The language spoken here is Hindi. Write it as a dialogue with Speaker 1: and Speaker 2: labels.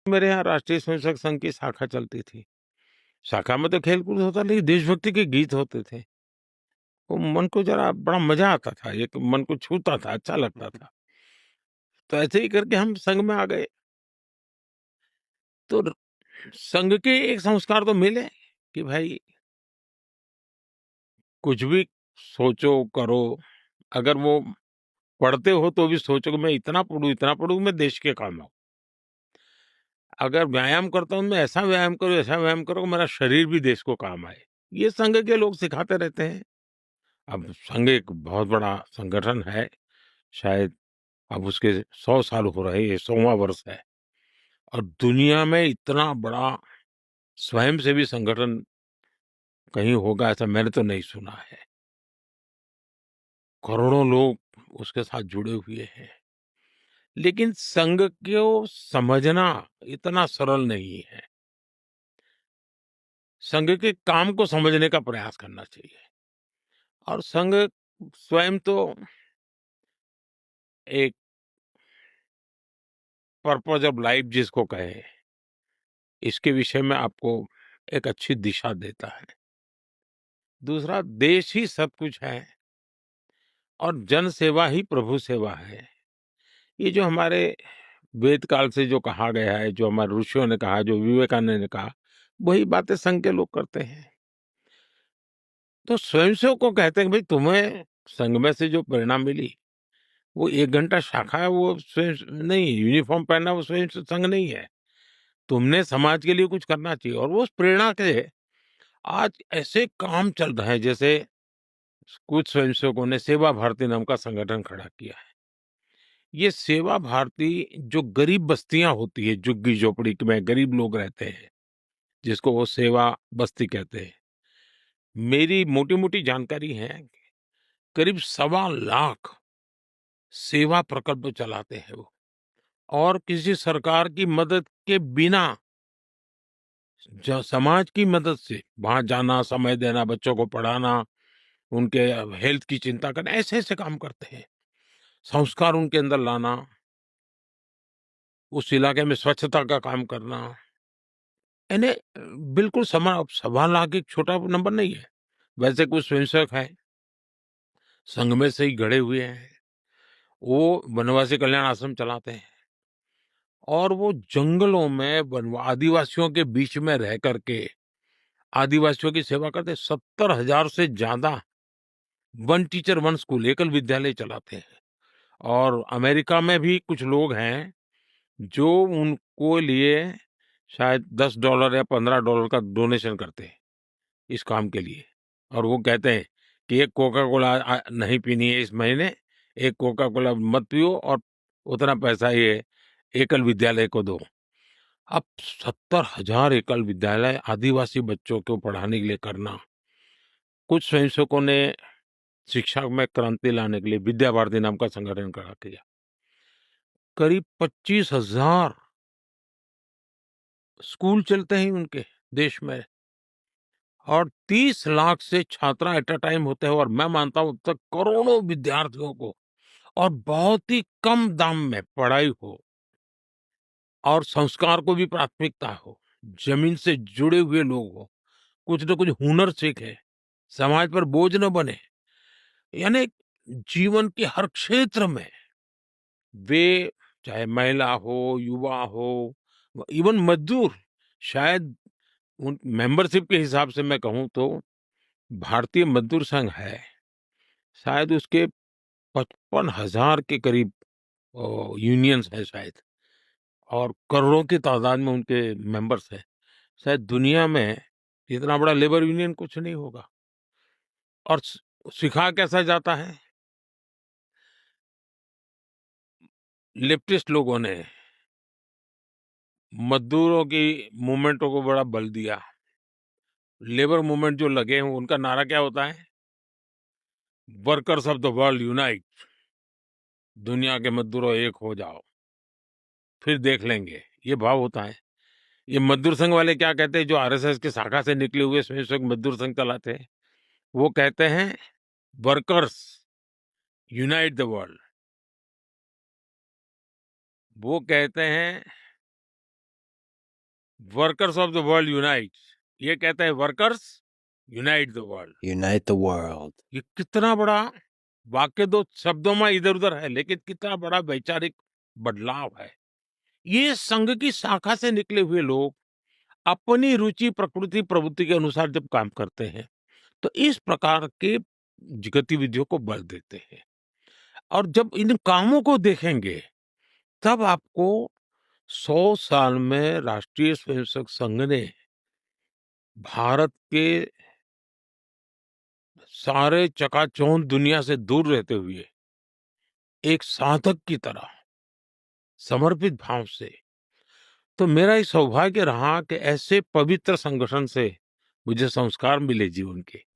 Speaker 1: मेरे यहाँ राष्ट्रीय स्वयंसेवक संघ की शाखा चलती थी। शाखा में तो खेल-कूद होता, लेकिन देशभक्ति के गीत होते थे। वो मन को ज़रा बड़ा मज़ा आता था, एक मन को छूता था, अच्छा लगता था। तो ऐसे ही करके हम संघ में आ गए। तो र संघ के एक संस्कार तो मिले कि भाई कुछ भी सोचो, करो, अगर वो पढ़ते हो तो भी सोचो कि मैं इतना पढूँ मैं देश के काम आऊँ। अगर व्यायाम करता हूँ, मैं ऐसा व्यायाम करो कि मेरा शरीर भी देश को काम आए। ये संघ के लोग सिखाते रहते हैं। अब संघ एक बहुत बड़ा संगठन है, शायद अब उसके 100 साल हो रहे हैं, ये 100वाँ वर्ष है और दुनिया में इतना बड़ा स्वयंसेवी संगठन कहीं होगा ऐसा मैंने तो नहीं सुना है। करोड़ों लोग उसके साथ जुड़े हुए हैं। लेकिन संघ को समझना इतना सरल नहीं है। संघ के काम को समझने का प्रयास करना चाहिए और संघ स्वयं तो एक पर्पज़ ऑफ लाइफ जिसको कहें, इसके विषय में आपको एक अच्छी दिशा देता है। दूसरा देश ही सब कुछ है और जन सेवा ही प्रभु सेवा है। ये जो हमारे वेद काल से जो कहा गया है, जो हमारे ऋषियों ने कहा, जो विवेकानंद ने कहा, वही बातें संघ के लोग करते हैं। तो स्वयंसेवक को कहते हैं कि भाई तुम्हें संघ में से जो प्रेरणा मिली, वो 1 घंटा शाखा है, वो स्वयं नहीं है, यूनिफ़ॉर्म पहनना वो स्वयं संघ नहीं है। तुमने समाज के लिए कुछ करना चाहिए और वो उस प्रेरणा से आज ऐसे काम चल रहे हैं जैसे कुछ स्वयंसेवकों ने सेवा भारती नाम का संगठन खड़ा किया है। ये सेवा भारती जो गरीब बस्तियां होती है, झुग्गी-झोपड़ी में गरीब लोग रहते हैं, जिसको वो सेवा बस्ती कहते हैं। मेरी मोटी-मोटी जानकारी है, करीब 1.25 लाख सेवा प्रकल्प चलाते हैं वो और किसी सरकार की मदद के बिना समाज की मदद से वहां जाना, समय देना, बच्चों को पढ़ाना, उनके हेल्थ की चिंता करना, ऐसे ऐसे काम करते हैं। संस्कार उनके अंदर लाना, उस इलाके में स्वच्छता का काम करना, यानी बिल्कुल 1.25 लाख एक छोटा नंबर नहीं है। वैसे कुछ स्वयंसेवक हैं, संघ में से ही गढ़े हुए हैं, वो वनवासी कल्याण आश्रम चलाते हैं और वो जंगलों में आदिवासियों के बीच में रह करके आदिवासियों की सेवा करते हैं। 70,000 से ज्यादा वन टीचर वन स्कूल एकल विद्यालय चलाते हैं और अमेरिका में भी कुछ लोग हैं जो उनको लिए शायद $10 या $15 का डोनेशन करते हैं इस काम के लिए और वो कहते हैं कि एक कोका कोला नहीं पीनी है इस महीने, एक कोका कोला मत पियो और उतना पैसा ये एकल विद्यालय को दो। अब 70,000 एकल विद्यालय आदिवासी बच्चों को पढ़ाने के लिए करना, कुछ स्वयंसेवकों ने शिक्षा में क्रांति लाने के लिए विद्या भारती नाम का संगठन खड़ा किया। करीब 25,000 स्कूल चलते हैं उनके देश में और 30 लाख से छात्रा एट अ टाइम होते हैं और मैं मानता हूं अब तक करोड़ों विद्यार्थियों को और बहुत ही कम दाम में पढ़ाई हो और संस्कार को भी प्राथमिकता हो, जमीन से जुड़े हुए लोग हो, कुछ न कुछ हुनर सीखे, समाज पर बोझ न बने, यानी जीवन के हर क्षेत्र में वे चाहे महिला हो, युवा हो, इवन मजदूर, शायद उन मेंबरशिप के हिसाब से मैं कहूँ तो भारतीय मजदूर संघ है, शायद उसके 55,000 के करीब यूनियंस हैं शायद और करोड़ों की तादाद में उनके मेंबर्स हैं। शायद दुनिया में इतना बड़ा लेबर यूनियन कुछ नहीं होगा और सिखा कैसा जाता है? लेफ्टिस्ट लोगों ने मजदूरों की मूवमेंटों को बड़ा बल दिया। लेबर मूवमेंट जो लगे हैं उनका नारा क्या होता है? Workers of the world unite, दुनिया के मजदूरों एक हो जाओ, फिर देख लेंगे, ये भाव होता है। ये मजदूर संघ वाले क्या कहते हैं जो आरएसएस की शाखा से निकले हुए स्वयंसेवक मजदूर संघ चलाते हैं, वो कहते हैं वर्कर्स यूनाइट द वर्ल्ड। वो कहते हैं workers of the world unite, ये कहता है workers unite the world.
Speaker 2: Unite the world.
Speaker 1: ये कितना बड़ा वाक्य, दो शब्दों में इधर उधर है, लेकिन कितना बड़ा वैचारिक बदलाव है। ये संघ की शाखा से निकले हुए लोग अपनी रुचि, प्रकृति, प्रवृत्ति के अनुसार जब काम करते हैं, तो इस प्रकार के गतिविधियों को बल देते हैं। और जब इन कामों को देखेंगे, तब आपको 100 साल में राष्ट्रीय स्वयंसेवक संघ ने भारत के सारे चकाचौंध दुनिया से दूर रहते हुए एक साधक की तरह समर्पित भाव से, तो मेरा ये सौभाग्य रहा कि ऐसे पवित्र संगठन से मुझे संस्कार मिले जीवन के।